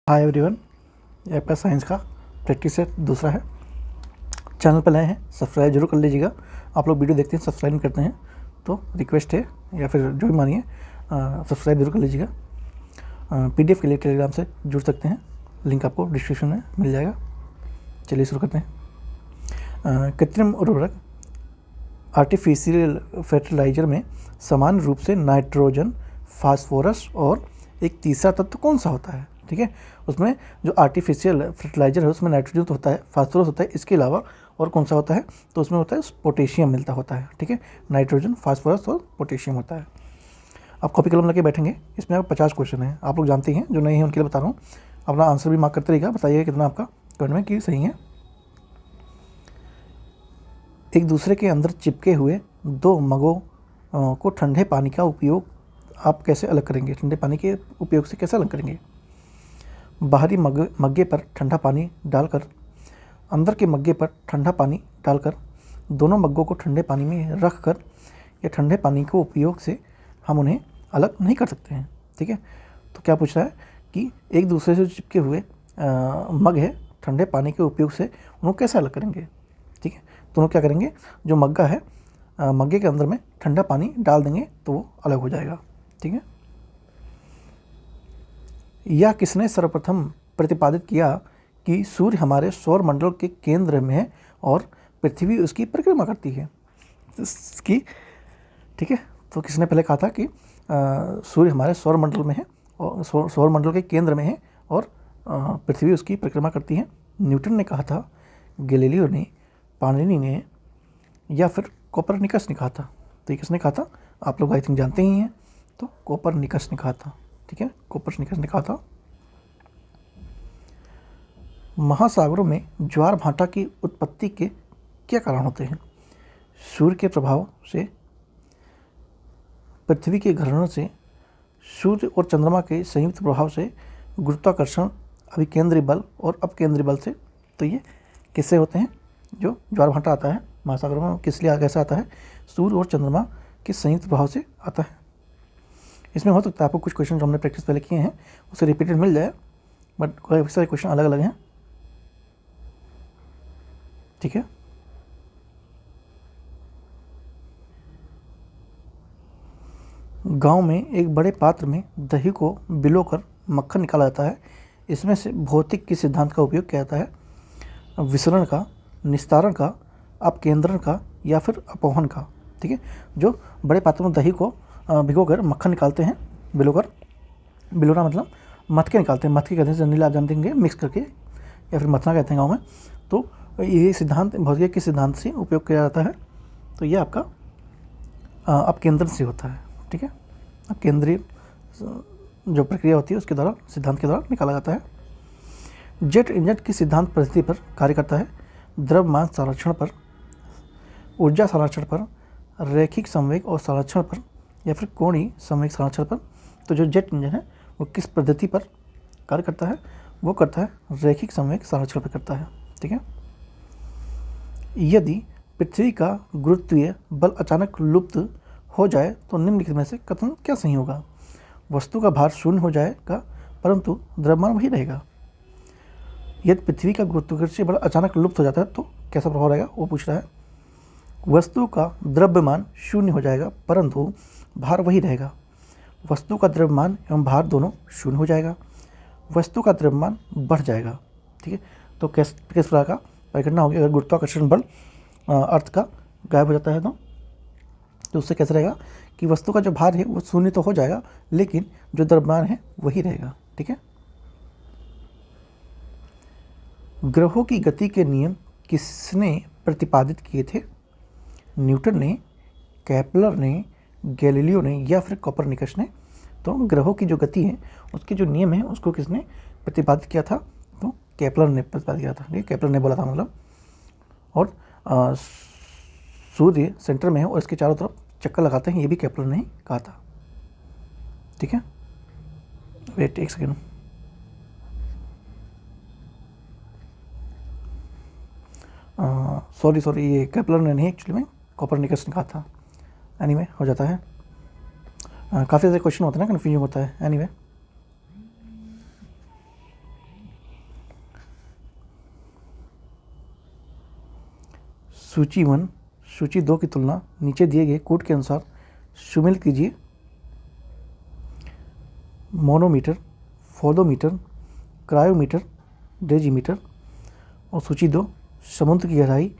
Hi everyone, ये आपका science का प्रैक्टिस सेट दूसरा है। चैनल पर नए हैं सब्सक्राइब जरूर कर लीजिएगा। आप लोग वीडियो देखते हैं सब्सक्राइब नहीं करते हैं तो रिक्वेस्ट है या फिर जो भी मानिए सब्सक्राइब जरूर कर लीजिएगा। पीडीएफ के लिए टेलीग्राम से जुड़ सकते हैं, लिंक आपको डिस्क्रिप्शन में मिल जाएगा। चलिए शुरू करते हैं। कृत्रिम उर्वरक आर्टिफिशियल फर्टिलाइजर में समान रूप से नाइट्रोजन, फास्फोरस और एक तीसरा तत्व कौन सा होता है? ठीक है, उसमें जो आर्टिफिशियल फर्टिलाइजर है उसमें नाइट्रोजन तो होता है, फास्फोरस होता है, इसके अलावा और कौन सा होता है? तो उसमें होता है पोटेशियम मिलता होता है। ठीक है, नाइट्रोजन, फास्फोरस और पोटेशियम होता है। आप कॉपी कलम लेके बैठेंगे, इसमें आप 50 क्वेश्चन हैं, आप लोग जानते हैं, जो नहीं है उनके लिए बता रहा हूँ। अपना आंसर भी मार्क करते रहिएगा, बताइएगा कितना आपका कमेंट में कि सही है। एक दूसरे के अंदर चिपके हुए दो मगों को ठंडे पानी का उपयोग आप कैसे अलग करेंगे? ठंडे पानी के उपयोग से कैसे अलग करेंगे? बाहरी मग्गे पर ठंडा पानी डालकर, अंदर के मग्गे पर ठंडा पानी डालकर, दोनों मग्गों को ठंडे पानी में रख कर या ठंडे पानी के उपयोग से हम उन्हें अलग नहीं कर सकते हैं। ठीक है, तो क्या पूछ रहा है कि एक दूसरे से चिपके हुए मग है, ठंडे पानी के उपयोग से उनको कैसे अलग करेंगे? ठीक है, तो उन्होंने क्या करेंगे, जो मग्गा है मग्गे के अंदर में ठंडा पानी डाल देंगे तो वो अलग हो जाएगा। ठीक है, यह किसने सर्वप्रथम प्रतिपादित किया कि सूर्य हमारे सौर मंडल के केंद्र में है और पृथ्वी उसकी परिक्रमा करती है? इसकी ठीक है, तो किसने पहले कहा था कि सूर्य हमारे सौर मंडल में है और सौर मंडल के केंद्र में है और पृथ्वी उसकी परिक्रमा करती है? न्यूटन ने कहा था, गैलीलियो ने, पाणिनि ने या फिर कोपरनिकस ने कहा था? तो ये किसने कहा था? आप लोग आई थिंक जानते ही हैं, तो कोपरनिकस ने कहा था। ठीक है, कोपरनिकस ने कहा था। महासागरों में ज्वार भाटा की उत्पत्ति के क्या कारण होते हैं? सूर्य के प्रभाव से, पृथ्वी के घर्षण से, सूर्य और चंद्रमा के संयुक्त प्रभाव से, गुरुत्वाकर्षण, अभिकेंद्री बल और अपकेंद्री बल से। तो ये किससे होते हैं? जो ज्वार भाटा आता है महासागरों में, किस लिए कैसे आता है? सूर्य और चंद्रमा के संयुक्त प्रभाव से आता है। इसमें हो सकता है आपको कुछ क्वेश्चन जो हमने प्रैक्टिस पहले किए हैं उसे रिपीटेड मिल जाए, बट काफ़ी सारे क्वेश्चन अलग अलग हैं। ठीक है, गांव में एक बड़े पात्र में दही को बिलोकर मक्खन निकाला जाता है। इसमें से भौतिक किस सिद्धांत का उपयोग किया जाता है? विसरण का, निस्तारण का, अपकेंद्रण का या फिर अपोहन का? ठीक है, जो बड़े पात्र में दही को भिगोकर मक्खन निकालते हैं, बिलोकर, बिलोना मतलब मथ के निकालते हैं, मथ के कहते हैं, जनरली आप जानते होंगे मिक्स करके या फिर मथना कहते हैं गाँव में। तो ये सिद्धांत भौतिक के सिद्धांत से उपयोग किया जाता है। तो ये आपका अपकेंद्रण से होता है। ठीक है, अपकेंद्रीय जो प्रक्रिया होती है उसके द्वारा, सिद्धांत के द्वारा निकाला जाता है। जेट इंजन की सिद्धांत पद्धति पर कार्य करता है? द्रव्यमान संरक्षण पर, ऊर्जा संरक्षण पर, रैखिक संवेग और संरक्षण पर या फिर कोणीय संवेग संरक्षण पर? तो जो जेट इंजन है वो किस पद्धति पर कार्य करता है? वो करता है रैखिक संवेग संरक्षण पर करता है। ठीक है, यदि पृथ्वी का गुरुत्वीय बल अचानक लुप्त हो जाए तो निम्नलिखित में से कथन क्या सही होगा? वस्तु का भार शून्य हो जाएगा परंतु द्रव्यमान वही रहेगा। यदि पृथ्वी का गुरुत्वाकर्षण बल अचानक लुप्त हो जाता है तो कैसा प्रभाव रहेगा, वो पूछ रहा है। वस्तु का द्रव्यमान शून्य हो जाएगा परंतु भार वही रहेगा। वस्तु का द्रव्यमान एवं भार दोनों शून्य हो जाएगा। वस्तु का द्रव्यमान बढ़ जाएगा। ठीक है, तो किस प्रकार का परिघटना होगी अगर गुरुत्वाकर्षण बल अर्थ का गायब हो जाता है तो उससे कैसे रहेगा कि वस्तु का जो भार है वो शून्य तो हो जाएगा लेकिन जो द्रव्यमान है वही रहेगा। ठीक है, ग्रहों की गति के नियम किसने प्रतिपादित किए थे? न्यूटन ने, केपलर ने, गैलीलियो ने या फिर कोपरनिकस ने? तो ग्रहों की जो गति है उसके जो नियम है उसको किसने प्रतिपादित किया था? तो केपलर ने प्रतिपादित किया था। ठीक है, केपलर ने बोला था मतलब। और सूर्य सेंटर में है और इसके चारों तरफ चक्कर लगाते हैं, ये भी केपलर ने ही कहा था। ठीक है, वेट एक सेकेंड। सॉरी ये केपलर ने नहीं, एक्चुअली में कोपरनिकस ने कहा था। एनीवे हो जाता है, काफ़ी सारे क्वेश्चन होते हैं ना, कन्फ्यूजन होता है। एनीवे सूची 1 सूची 2 की तुलना नीचे दिए गए कोड के अनुसार सुमेलित कीजिए। मोनोमीटर, फोलोमीटर, क्रायोमीटर, डेजीमीटर। और सूची 2 समुद्र की गहराई,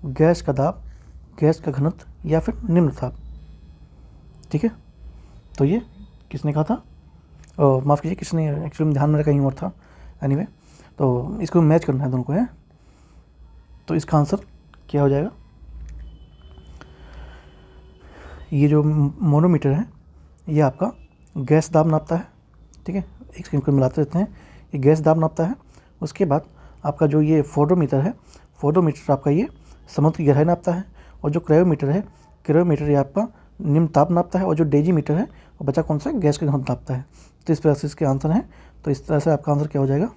गैस का दाब, गैस का घनत्व या फिर निम्न ताप। ठीक है, तो ये किसने कहा था, माफ़ कीजिए किसने, एक्चुअली में ध्यान में कहीं और था। एनीवे, तो इसको मैच करना है दोनों को है। तो इसका आंसर क्या हो जाएगा, ये जो मोनोमीटर है ये आपका गैस दाब नापता है। ठीक है, एक सेकंड को मिलाते रहते हैं, ये गैस दाब नापता है। उसके बाद आपका जो ये फोटोमीटर है, फोटोमीटर आपका ये समुद्र की गहराई नापता है। और जो क्रायोमीटर है, क्रायोमीटर ये आपका निम्न ताप नापता है। और जो डेजीमीटर है वो बचा कौन सा, गैस का घनत्व नापता है। तो इस तरह से इसके आंसर हैं। तो इस तरह से आपका आंसर क्या हो जाएगा,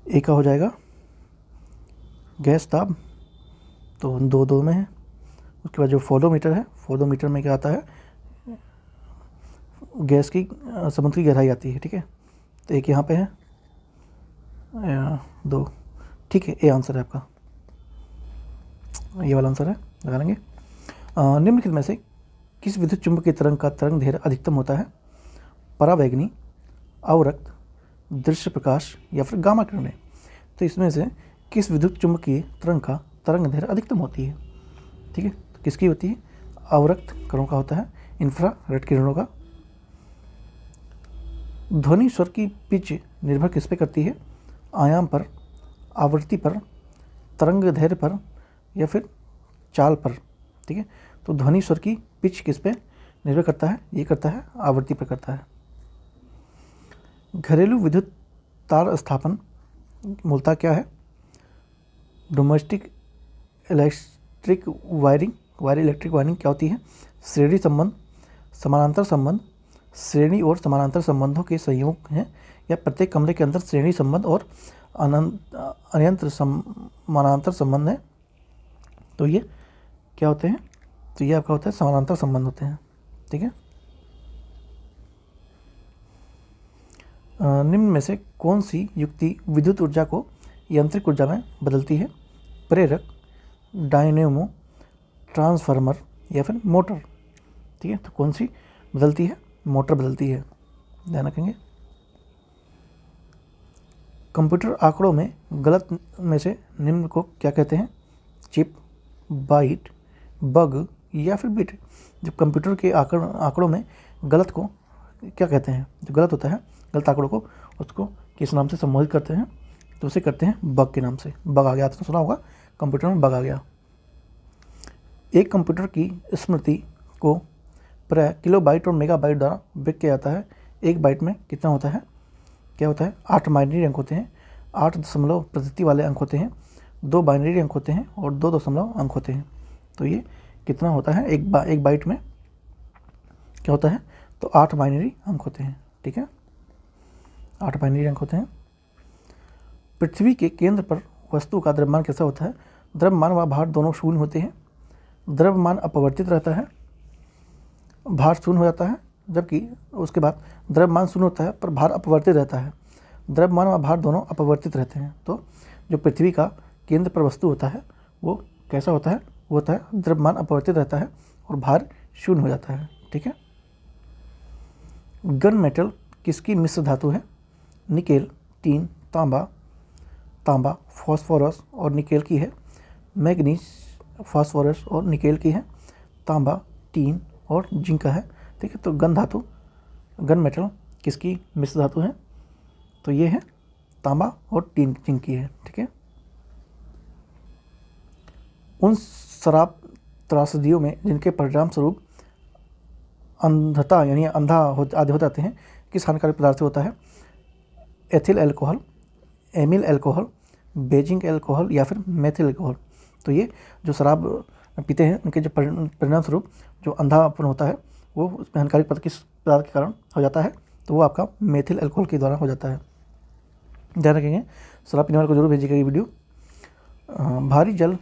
ए का हो जाएगा गैस दाब, तो 2-2 में है। उसके बाद जो फोटोमीटर है, फोटोमीटर में क्या आता है, गैस की समुद्र की गहराई आती है। ठीक है, तो एक यहाँ पे है 2। ठीक है, ए आंसर है आपका, ये वाला आंसर है, लगा लेंगे। निम्नलिखित में से किस विद्युत चुंबकीय तरंग का तरंग दैर्घ्य अधिकतम होता है, परावैगनी, अवरक्त, दृश्य प्रकाश या फिर गामा किरणें। तो इसमें से किस विद्युत चुंबकीय तरंग का तरंग दैर्घ्य अधिकतम होती है। ठीक है, तो किसकी होती है, अवरक्त कणों का होता है, इंफ्रारेड किरणों का। ध्वनि स्वर की पिच निर्भर किस पे करती है, आयाम पर, आवृत्ति पर, तरंग दैर्घ्य पर या फिर चाल पर। ठीक है, तो ध्वनि स्वर की पिच किस पे निर्भर करता है, ये करता है आवृत्ति पर करता है। घरेलू विद्युत तार स्थापन मूलतः क्या है, domestic electric wiring, wire electric wiring क्या होती है, श्रेणी संबंध, समानांतर संबंध, श्रेणी और समानांतर संबंधों के संयोग हैं, या प्रत्येक कमरे के अंदर श्रेणी संबंध और अनंतर समानांतर संबंध है। तो ये क्या होते हैं, तो ये आपका होता है समानांतर संबंध होते हैं। ठीक है, निम्न में से कौन सी युक्ति विद्युत ऊर्जा को यांत्रिक ऊर्जा में बदलती है, प्रेरक, डायनेमो, ट्रांसफार्मर या फिर मोटर। ठीक है, तो कौन सी बदलती है, मोटर बदलती है, ध्यान रखेंगे। कंप्यूटर आंकड़ों में गलत में से निम्न को क्या कहते हैं, चिप, बाइट, बग या फिर बिट। जब कंप्यूटर के आंकड़ों में गलत को क्या कहते हैं, जो गलत होता है, गलत आंकड़ों को, उसको किस नाम से संबोधित करते हैं, तो उसे करते हैं बग के नाम से। बग आ गया तो सुना होगा, कंप्यूटर में बग आ गया। एक कंप्यूटर की स्मृति को प्राय किलोबाइट और मेगाबाइट द्वारा व्यक्त किया जाता है। एक बाइट में कितना होता है, क्या होता है, 8 बाइनरी अंक होते हैं, 8 दशमलव प्रतीति वाले अंक होते हैं, 2 बाइनरी अंक होते हैं और 2 दशमलव अंक होते हैं। तो ये कितना होता है, एक बाइट में क्या होता है, तो 8 बाइनरी अंक होते हैं। ठीक है, 8 बाइनरी अंक होते हैं। पृथ्वी के केंद्र पर वस्तु का द्रव्यमान कैसा होता है, द्रव्यमान व भार दोनों शून्य होते हैं। द्रव्यमान अपवर्तित रहता है, भार शून्य हो जाता है, जबकि उसके बाद द्रव्यमान शून्य होता है पर भार अपवर्तित रहता है। द्रव्यमान व भार दोनों अपवर्तित रहते हैं। तो जो पृथ्वी का केंद्र पर वस्तु होता है वो कैसा होता है, वो होता है द्रव्यमान अपवर्तित रहता है और भार शून्य हो जाता है। ठीक है, गन मेटल किसकी मिश्र धातु है, निकेल, टीन, तांबा, फास्फोरस और निकेल की है। मैग्नीज, फास्फोरस और निकेल की है। तांबा, टीन और जिंक का है। ठीक है, तो गन मेटल किसकी मिश्र धातु है, तो ये है तांबा और टीन, जिंक की है। ठीक है, उन शराब त्रासदियों में जिनके परिणाम स्वरूप अंधता यानी अंधा आदि हो जाते हैं, किस हानिकारक पदार्थ से होता है, एथिल अल्कोहल, एमिल अल्कोहल, बेजिंग अल्कोहल या फिर मेथिल अल्कोहल। तो ये जो शराब पीते हैं उनके जो परिणाम स्वरूप जो अंधापन होता है वो उसमें हानिकारक किस पदार्थ के कारण हो जाता है, तो वो आपका मेथिल अल्कोहल के द्वारा हो जाता है। ध्यान रखेंगे, शराब पीने वाले को जरूर भेजिएगा ये वीडियो। भारी जल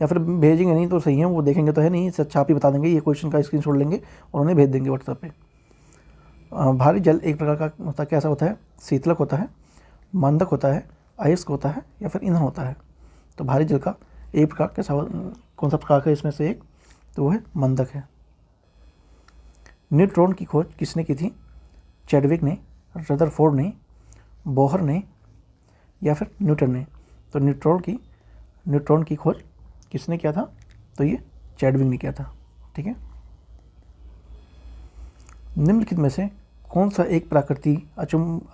या फिर भेजेंगे नहीं तो सही है, वो देखेंगे तो है नहीं, इससे अच्छा आप ही बता देंगे, ये क्वेश्चन का स्क्रीनशॉट लेंगे और उन्हें भेज देंगे व्हाट्सएप पे। भारी जल एक प्रकार का होता है, कैसा होता है, शीतलक होता है, मंदक होता है, अयस्क होता है या फिर ईंधन होता है। तो भारी जल का एक प्रकार कैसा कौन सा प्रकार है इसमें से एक, तो वो है मंदक है। न्यूट्रॉन की खोज किसने की थी? चैडविक ने, रदरफोर्ड ने, बोहर ने या फिर न्यूटन ने? तो न्यूट्रॉन की खोज किसने किया था? तो ये चैडविक ने किया था। ठीक है। निम्नलिखित में से कौन सा एक प्राकृतिक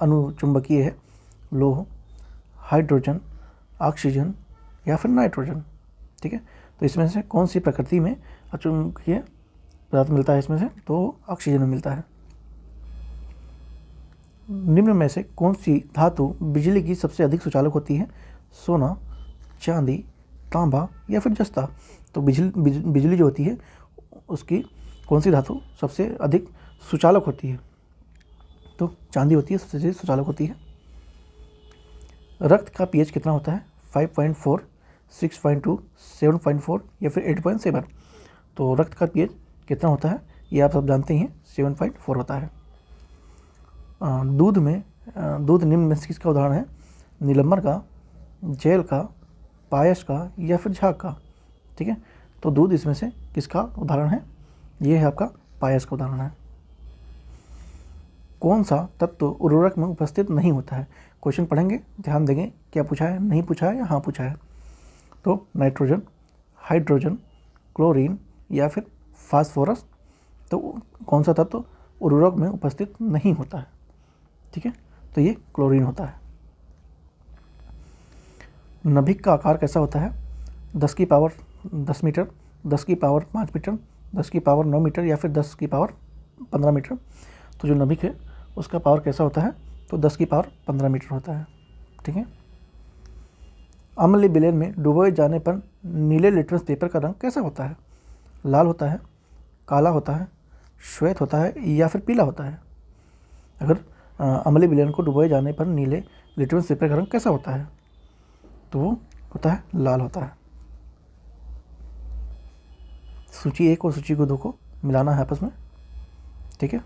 अनुचुंबकीय है? लोह, हाइड्रोजन, ऑक्सीजन या फिर नाइट्रोजन? ठीक है। तो इसमें से कौन सी प्रकृति में अचुंबकीय पदार्थ मिलता है इसमें से? तो ऑक्सीजन में मिलता है। निम्न में से कौन सी धातु बिजली की सबसे अधिक सुचालक होती है? सोना, चांदी, तांबा या फिर जस्ता? तो बिजली जो होती है उसकी कौन सी धातु सबसे अधिक सुचालक होती है? तो चांदी होती है, सबसे अधिक सुचालक होती है। रक्त का पीएच कितना होता है? 5.4, 6.2, 7.4 या फिर 8.7? तो रक्त का पीएच कितना होता है ये आप सब जानते हैं, 7.4 होता है। दूध निम्न में से किसका उदाहरण है? नीलम्बर का, जेल का, पायस का या फिर झाग का? ठीक है। तो दूध इसमें से किसका उदाहरण है? ये है आपका पायस का उदाहरण है। कौन सा तत्व उर्वरक में उपस्थित नहीं होता है? क्वेश्चन पढ़ेंगे, ध्यान देंगे क्या पूछा है, नहीं पूछा है या हाँ पूछा है। तो नाइट्रोजन, हाइड्रोजन, क्लोरीन या फिर फास्फोरस? तो कौन सा तत्व उर्वरक में उपस्थित नहीं होता है? ठीक है। तो ये क्लोरीन होता है। नाभिक का आकार कैसा होता है? 10 की पावर 10 मीटर, 10 की पावर 5 मीटर, 10 की पावर 9 मीटर या फिर 10 की पावर 15 मीटर? तो जो नाभिक है उसका पावर कैसा होता है? तो 10 की पावर 15 मीटर होता है। ठीक है। अम्लीय विलयन में डुबोए जाने पर नीले लिटमस पेपर का रंग कैसा होता है? लाल होता है, काला होता है, श्वेत होता है या फिर पीला होता है? अगर अम्लीय विलयन को डुबोए जाने पर नीले लिटमस पेपर का रंग कैसा होता है? तो वो होता है लाल होता है। सूची 1 और सूची 2 को मिलाना है आपस में। ठीक है।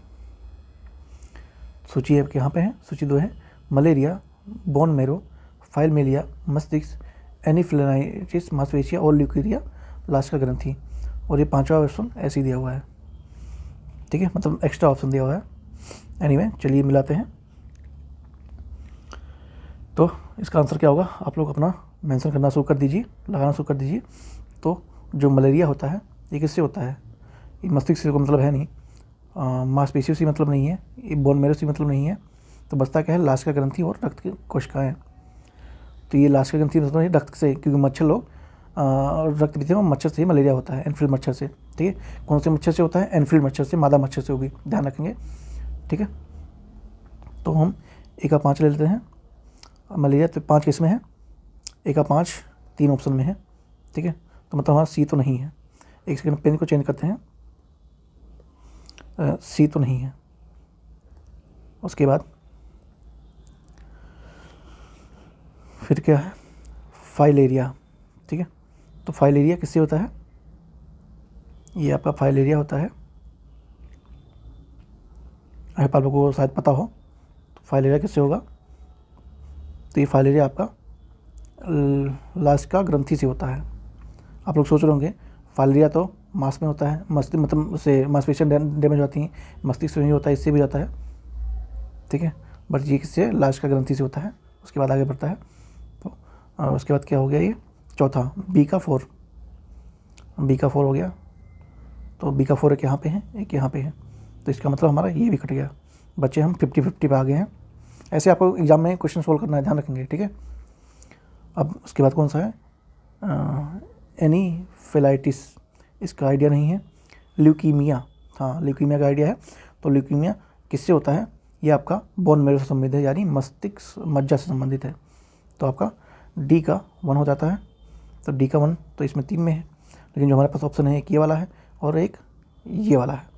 सूची 1 यहाँ पे है, सूची 2 है मलेरिया, बोन मेरो, फाइलमेलिया, मस्तिष्क, एनिफ्लेनाइटिस, मांसपेशिया और ल्यूकेरिया, लास्ट का ग्रंथि। और ये 5वां ऑप्शन ऐसे ही दिया हुआ है। ठीक है, मतलब एक्स्ट्रा ऑप्शन दिया हुआ है। एनीवे, चलिए मिलाते हैं। तो इसका आंसर क्या होगा? आप लोग अपना मेंशन करना शुरू कर दीजिए, लगाना शुरू कर दीजिए। तो जो मलेरिया होता है ये किससे होता है? ये मस्तिष्क से मतलब है नहीं, मांसपेशियों से मतलब नहीं है, ये बोन मेरो से मतलब नहीं है। तो बचता क्या है? लास्ट का ग्रंथि और रक्त की कोशिकाएँ। तो ये लास्ट का ग्रंथि मतलब नहीं रक्त से, क्योंकि मच्छर लोग रक्त पीते हैं, मच्छर से ही मलेरिया होता है, एनफील्ड मच्छर से। ठीक है। कौन से मच्छर से होता है? एनफील्ड मच्छर से, मादा मच्छर से होगी, ध्यान रखेंगे। ठीक है। तो हम 1 का 5 ले लेते हैं। मलेरिया तो 5 किस में है? 1 का 5 3 ऑप्शन में है। ठीक है। तो मतलब हमारा सी तो नहीं है। एक सेकंड, पेन को चेंज करते हैं। सी तो नहीं है। उसके बाद फिर क्या है? फाइलेरिया। ठीक है। तो फाइलेरिया किससे होता है? ये आपका फाइलेरिया होता है। आप लोगों को शायद पता हो। तो फाइलेरिया किससे होगा? तो ये फाइलेरिया आपका लास्ट का ग्रंथि से होता है। आप लोग सोच रहे होंगे फाइलेरिया तो मांस में होता है, मस्तिष्क मतलब से मांसपेशियाँ डैमेज होती हैं, मस्तिष्क से नहीं होता है, इससे भी जाता है। ठीक है। बट ये किससे? लास्ट का ग्रंथि से होता है। उसके बाद आगे बढ़ता है। तो उसके बाद क्या हो गया? ये चौथा बी का 4 हो गया। तो बी का 4 एक यहाँ पे है, एक यहाँ पे है। तो इसका मतलब हमारा ये भी कट गया। बच्चे हम 50-50 पे आ गए हैं। ऐसे आपको एग्जाम में क्वेश्चन सोल्व करना है, ध्यान रखेंगे। ठीक है। अब उसके बाद कौन सा है? एनीफेलाइटिस, इसका आइडिया नहीं है। ल्यूकीमिया, हाँ ल्यूकीमिया का आइडिया है। तो ल्यूकीमिया किससे होता है? ये आपका बोन मेरो से संबंधित है, यानी मस्तिष्क मज्जा से संबंधित है। तो आपका डी का 1 हो जाता है। तो डी का 1 तो इसमें 3 में है, लेकिन जो हमारे पास ऑप्शन है एक ये वाला है और एक ये वाला है।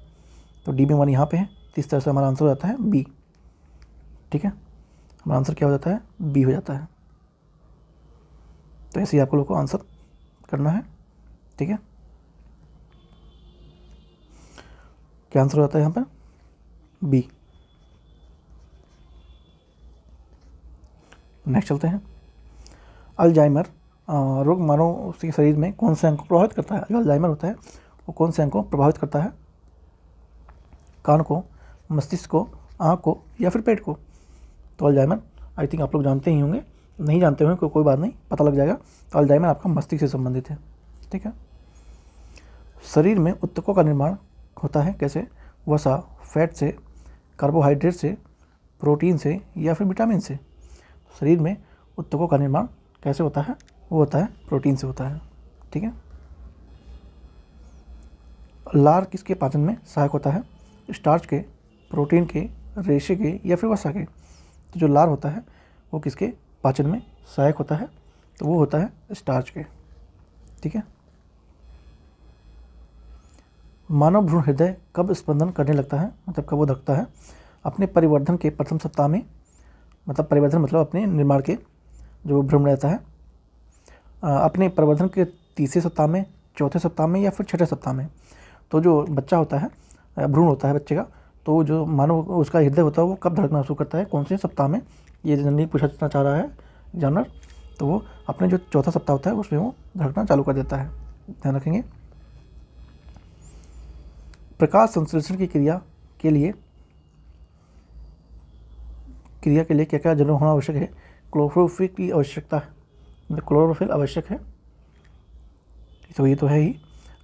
तो डी में 1 यहाँ पे है। तो इस तरह से हमारा आंसर हो जाता है बी। ठीक है। हमारा आंसर क्या हो जाता है? बी हो जाता है। तो ऐसे ही आपको लोग को आंसर करना है। ठीक है। क्या आंसर हो जाता है यहाँ पर? बी। नेक्स्ट चलते हैं। अल्जाइमर रोग मानव के शरीर में कौन से अंग को प्रभावित करता है? जो अल्जाइमर होता है वो कौन से अंग को प्रभावित करता है? कान को, मस्तिष्क को, आँख को या फिर पेट को? तो अल्जाइमर आई थिंक आप लोग जानते ही होंगे, नहीं जानते होंगे कोई बात नहीं, पता लग जाएगा। तो अल्जाइमर आपका मस्तिष्क से संबंधित है। ठीक है। शरीर में ऊतकों का निर्माण होता है कैसे? वसा, फैट से, कार्बोहाइड्रेट से, प्रोटीन से या फिर विटामिन से? शरीर में ऊतकों का निर्माण कैसे होता है? वो होता है प्रोटीन से होता है। ठीक है। लार किसके पाचन में सहायक होता है? स्टार्च के, प्रोटीन के, रेशे के या फिर वसा के? तो जो लार होता है वो किसके पाचन में सहायक होता है? तो वो होता है स्टार्च के। ठीक है। मानव भ्रूण हृदय कब स्पंदन करने लगता है, मतलब कब वो धड़कता है? अपने परिवर्धन के प्रथम सप्ताह में, मतलब परिवर्धन मतलब अपने निर्माण के जो भ्रूण रहता है, अपने परिवर्धन के तीसरे सप्ताह में, चौथे सप्ताह में या फिर छठे सप्ताह में। तो जो बच्चा होता है, भ्रूण होता है बच्चे का, तो जो मानव उसका हृदय होता है वो कब धड़कना शुरू करता है, कौन से सप्ताह में? ये नहीं पूछना चाह रहा है जानवर। तो वो अपने जो चौथा सप्ताह होता है उसमें वो धड़कना चालू कर देता है। ध्यान रखेंगे। प्रकाश संश्लेषण की क्रिया के लिए क्या क्या जरूर होना आवश्यक है? क्लोरोफिल की आवश्यकता है, मतलब क्लोरोफिल आवश्यक है, तो ये तो है ही।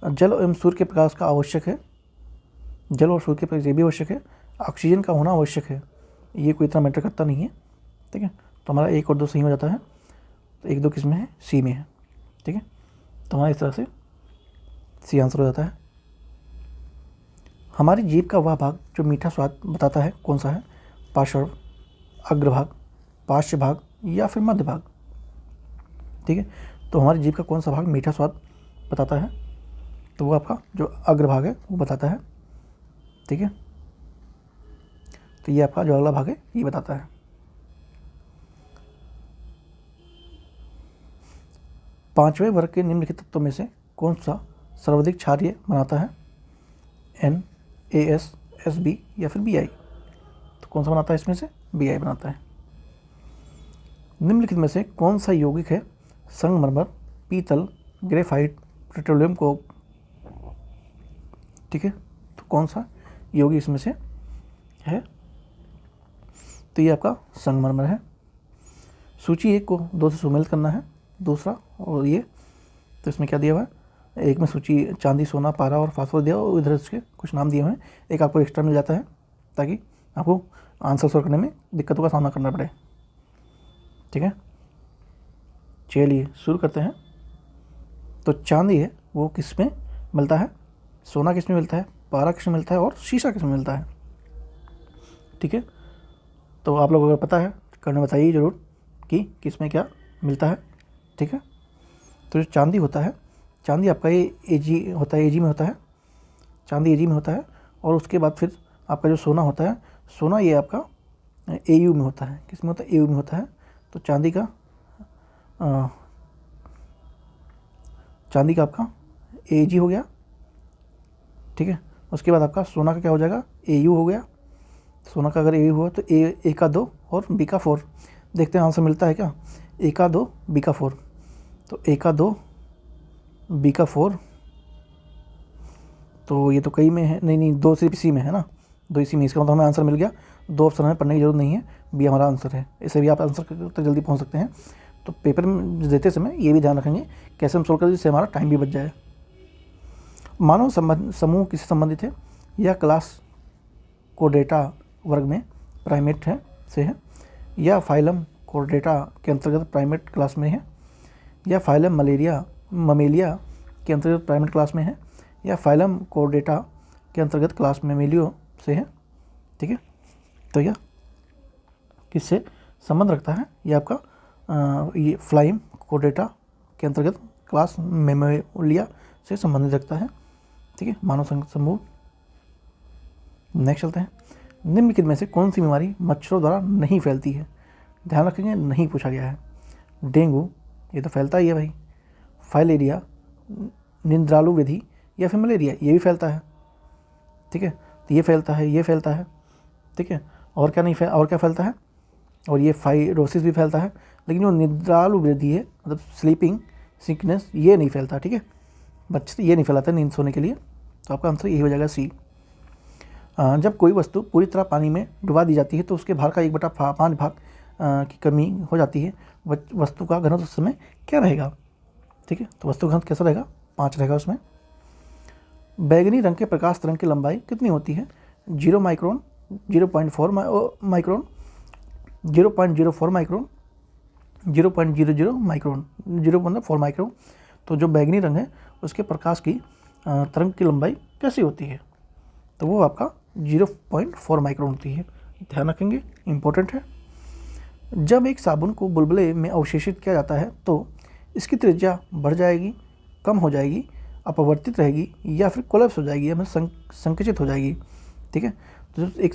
जल एवं सूर्य के प्रकाश का आवश्यक है, जल और सूर्य के प्रकाश ये भी आवश्यक है। ऑक्सीजन का होना आवश्यक है, ये कोई इतना मैटर करता नहीं है। ठीक है। तो हमारा 1 और 2 सही हो जाता है। तो 1, 2 किस में है? सी में है। ठीक है। तो हमारा इस तरह से सी आंसर हो जाता है। हमारी जीभ का वह भाग जो मीठा स्वाद बताता है कौन सा है? पार्श्व, अग्रभाग, पार्श्व भाग या फिर मध्य भाग? ठीक है। तो हमारी जीभ का कौन सा भाग मीठा स्वाद बताता है? तो वो आपका जो अग्रभाग है वो बताता है। ठीक है। तो ये आपका जो अगला भाग है ये बताता है। पांचवें वर्ग के निम्नलिखित तत्वों में से कौन सा सर्वाधिक क्षारीय बनाता है? एन, AS, SB या फिर BI? तो कौन सा बनाता है इसमें से? BI बनाता है। निम्नलिखित में से कौन सा यौगिक है संगमरमर, पीतल, ग्रेफाइट, पेट्रोलियम कोक? ठीक है। तो कौन सा यौगिक इसमें से है? तो ये आपका संगमरमर है। सूची 1 को 2 से सुमेलित करना है, दूसरा और ये। तो इसमें क्या दिया हुआ है? एक में सूची चांदी, सोना, पारा और फास्फोरस दिया और इधर इसके कुछ नाम दिए हुए हैं। एक आपको एक्स्ट्रा मिल जाता है ताकि आपको आंसर सॉल्व करने में दिक्कतों का सामना करना पड़े। ठीक है। चलिए शुरू करते हैं। तो चांदी है वो किस में मिलता है? सोना किस में मिलता है? पारा किस में मिलता है? और शीशा किस में मिलता है? ठीक है। तो आप लोग अगर पता है करने बताइए ज़रूर कि किस में क्या मिलता है। ठीक है। तो जो चांदी होता है, चांदी आपका ये AG होता है, AG में होता है, चांदी AG में होता है। और उसके बाद फिर आपका जो सोना होता है, सोना ये आपका AU में होता है। किस में होता है? AU में होता है। तो चांदी का आपका AG हो गया। ठीक है। उसके बाद आपका सोना का क्या हो जाएगा? AU हो गया। सोना का अगर AU हुआ तो A का 2 और B का 4। देखते हैं आंसर मिलता है क्या? A का 2, B का 4। तो A का 2, B का 4। तो ये तो कई में है, नहीं 2 सिर्फ इसी में है ना, 2 इसी में। इसका मतलब हमें आंसर मिल गया। 2 ऑप्शन हमें पढ़ने की जरूरत नहीं है, B हमारा आंसर है। इसे भी आप आंसर तक जल्दी पहुंच सकते हैं। तो पेपर में देते समय ये भी ध्यान रखेंगे कैसे हम सोल्व करें जिससे हमारा टाइम भी बच जाए। मानव समूह किससे संबंधित है? या क्लास कोर्डेटा वर्ग में प्राइमेट है से है, या फाइलम कोर्डेटा के अंतर्गत प्राइमेट क्लास में है, या फाइलम ममेलिया के अंतर्गत प्राइमेट क्लास में है, या फाइलम कोर्डेटा के अंतर्गत क्लास मेमेलियो से है। ठीक है। तो यह किससे संबंध रखता है? ये आपका ये फ्लाइम कोर्डेटा के अंतर्गत क्लास मेमेलिया से संबंधित रखता है। ठीक है। मानव समूह। नेक्स्ट चलते हैं। निम्नलिखित में से कौन सी बीमारी मच्छरों द्वारा नहीं फैलती है? ध्यान रखेंगे नहीं पूछा गया है। डेंगू ये तो फैलता ही है भाई, फाइलेरिया, निंद्रालु विधि या फिर मलेरिया ये भी फैलता है। ठीक है। तो ये फैलता है, ये फैलता है। ठीक है। और क्या नहीं और क्या फैलता है? और ये फाइरोसिस भी फैलता है। लेकिन जो निद्रालु वृद्धि है मतलब स्लीपिंग, सिकनेस ये नहीं फैलता, ठीक है, मच्छर ये नहीं फैलाता नींद सोने के लिए। तो आपका आंसर यही हो जाएगा सी। जब कोई वस्तु पूरी तरह पानी में डुबा दी जाती है तो उसके भार का 1/5 भाग की कमी हो जाती है। वस्तु का घनत्व उस समय क्या रहेगा, ठीक है, तो वस्तु का घनत्व कैसा रहेगा, 5 रहेगा उसमें। बैगनी रंग के प्रकाश तरंग की लंबाई कितनी होती है, 0 micron, 0.4 micron, 0.04 micron, 0.00 micron, 0.4 micron. तो जो बैगनी रंग है उसके प्रकाश की तरंग की लंबाई कैसी होती है, तो वो आपका 0.4 माइक्रोन होती है। ध्यान रखेंगे, इम्पोर्टेंट है। जब एक साबुन को बुलबुले में अवशोषित किया जाता है तो इसकी त्रिज्या बढ़ जाएगी, कम हो जाएगी, अपवर्तित रहेगी या फिर कोलैप्स हो जाएगी या फिर संकुचित हो जाएगी, ठीक है। तो जब एक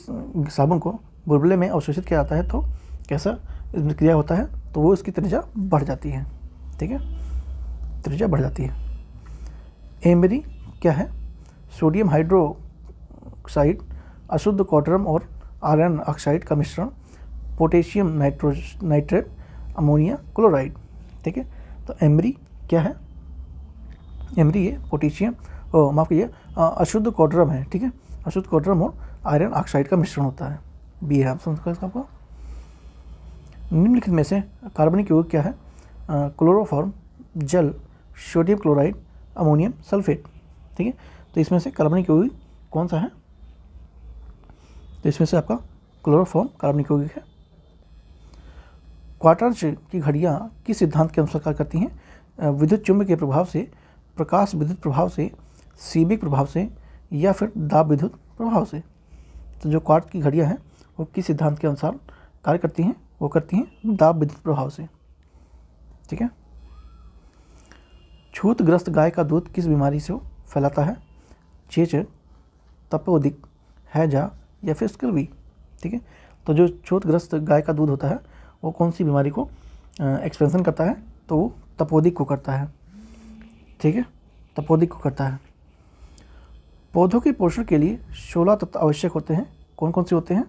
साबुन को बुलबुले में अवशोषित किया जाता है तो कैसा इसमें क्रिया होता है, तो वो इसकी त्रिज्या बढ़ जाती है, ठीक है, त्रिज्या बढ़ जाती है। एमरी क्या है, सोडियम हाइड्रोक्साइड, अशुद्ध क्वार्टरम और आयरन ऑक्साइड का मिश्रण, पोटेशियम नाइट्रेट, अमोनिया क्लोराइड, ठीक है। तो एमरी क्या है, एमरी ये पोटेशियम माफ़ कीजिए अशुद्ध क्वार्टरम है, ठीक है, अशुद्ध क्वार्टरम और आयरन ऑक्साइड का मिश्रण होता है। बी है ऑप्शन इसका आपका। निम्नलिखित में से कार्बनिक यौगिक क्या है, क्लोरोफॉर्म, जल, सोडियम क्लोराइड, अमोनियम सल्फेट, ठीक है। तो इसमें से कार्बनिक यौगिक कौन सा है, तो इसमें से आपका क्लोरोफॉर्म कार्बनिक यौगिक है। क्वार्टज की घड़ियाँ किस सिद्धांत के अनुसार कार्य करती हैं, विद्युत चुंबक के प्रभाव से, प्रकाश विद्युत प्रभाव से, सीबिक प्रभाव से या फिर दाब विद्युत प्रभाव से। तो जो क्वार्टज की घड़ियाँ हैं वो किस सिद्धांत के अनुसार कार्य करती हैं, वो करती हैं दाब विद्युत प्रभाव से, ठीक है। छूतग्रस्त गाय का दूध किस बीमारी से फैलाता है, चेचक, तपेदिक, हैजा या फिर स्कर्वी, ठीक है। तो जो छूतग्रस्त गाय का दूध होता है वो कौन सी बीमारी को एक्सपेंशन करता है, तो वो तपेदिक को करता है, ठीक है, तपेदिक को करता है। पौधों के पोषण के लिए 16 तत्व आवश्यक होते हैं, कौन कौन से होते हैं,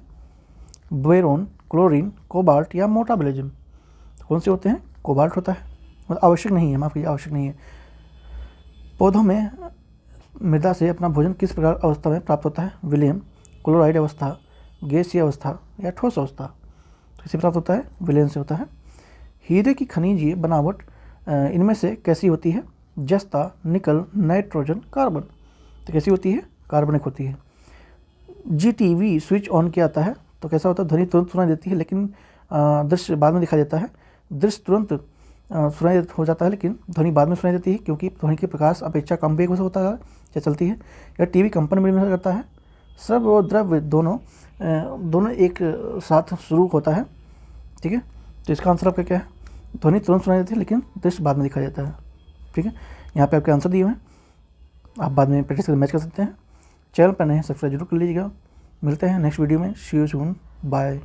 बोरोन, क्लोरीन, कोबाल्ट या मेटाबॉलिज्म। कौन से होते हैं, कोबाल्ट होता है, मतलब आवश्यक नहीं है, माफ़ कीजिए आवश्यक नहीं है। पौधों में मृदा से अपना भोजन किस प्रकार अवस्था में प्राप्त होता है, विलियम, क्लोराइड अवस्था, गैसीय अवस्था या ठोस अवस्था। तो किससे प्राप्त होता है, विलियम से होता है। हीरे की खनिजीय बनावट इनमें से कैसी होती है, जस्ता, निकल, नाइट्रोजन, कार्बन। तो कैसी होती है, कार्बनिक होती है। GTV स्विच ऑन किया जाता है तो कैसा होता है, ध्वनि तुरंत सुनाई देती है लेकिन दृश्य बाद में दिखाई देता है। दृश्य तुरंत सुनाई हो जाता है लेकिन ध्वनि बाद में सुनाई देती है क्योंकि ध्वनि के प्रकाश अपेक्षा कम वेग से होता है या चलती है। या टीवी कंपन में निर्भर करता है। स्रव और द्रव्य दोनों एक साथ शुरू होता है, ठीक है। तो इसका आंसर आपका क्या है, ध्वनि तुरंत सुनाई देती है लेकिन दृश्य बाद में दिखाई देता है, ठीक है। यहाँ पे आपके आंसर दिए हुए हैं, आप बाद में प्रैक्टिस करके मैच कर सकते हैं। चैनल पर नए हैं सब्सक्राइब जरूर कर लीजिएगा। मिलते हैं नेक्स्ट वीडियो में, सी यू सून, बाय।